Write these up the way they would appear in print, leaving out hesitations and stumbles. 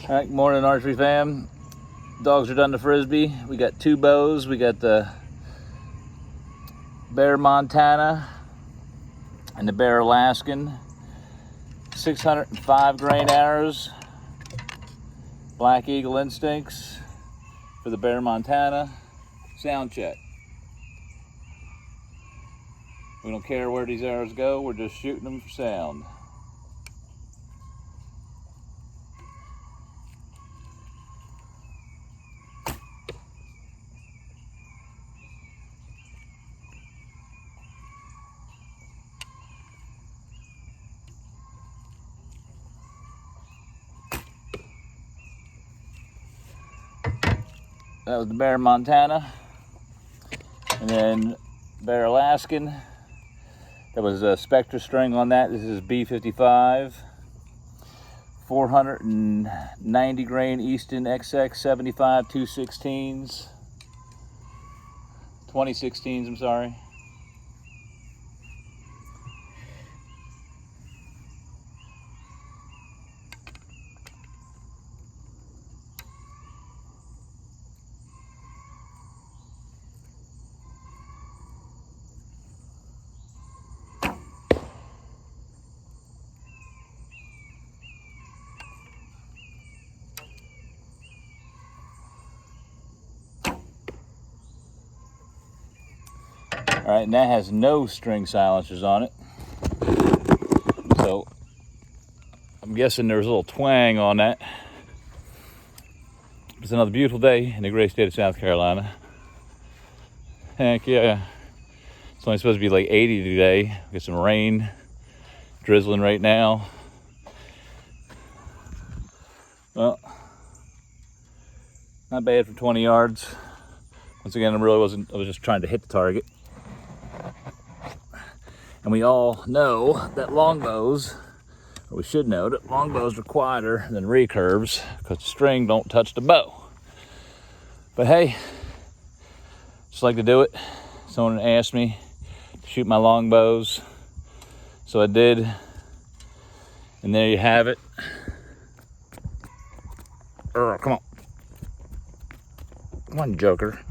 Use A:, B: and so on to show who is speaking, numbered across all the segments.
A: All right, good morning, archery fam. Dogs are done to frisbee. We got two bows. We got the Bear Montana and the Bear Alaskan. 605 grain arrows. Black Eagle Instincts for the Bear Montana. Sound check. We don't care where these arrows go. We're just shooting them for sound. That was the Bear Montana. And then Bear Alaskan. That was a Spectra string on that. This is B55. 490 grain Easton XX 75 216s. 2016s, I'm sorry. All right, and that has no string silencers on it. So I'm guessing there's a little twang on that. It's another beautiful day in the great state of South Carolina. Heck yeah. It's only supposed to be like 80 today. Get some rain drizzling right now. Well, not bad for 20 yards. Once again, I was just trying to hit the target. And we all know that longbows, or we should know that longbows are quieter than recurves because the string don't touch the bow. But hey, just like to do it. Someone asked me to shoot my longbows, so I did. And there you have it. Come on. Come on, Joker.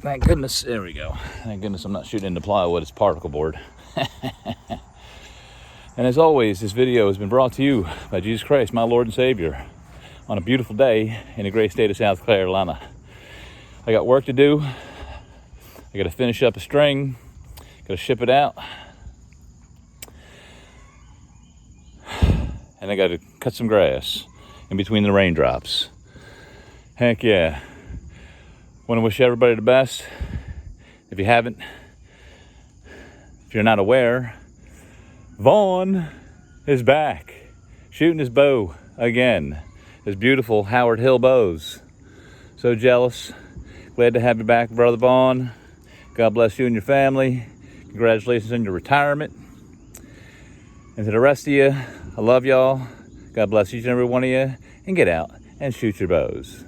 A: Thank goodness, there we go. Thank goodness I'm not shooting into plywood, it's particle board. And as always, this video has been brought to you by Jesus Christ, my Lord and Savior, on a beautiful day in the great state of South Carolina. I got work to do. I gotta finish up a string, gotta ship it out. And I gotta cut some grass in between the raindrops. Heck yeah. Want to wish everybody the best. If you haven't, if you're not aware, Vaughn is back shooting his bow again. His beautiful Howard Hill bows. So jealous. Glad to have you back, Brother Vaughn. God bless you and your family. Congratulations on your retirement. And to the rest of you, I love y'all. God bless each and every one of you. And get out and shoot your bows.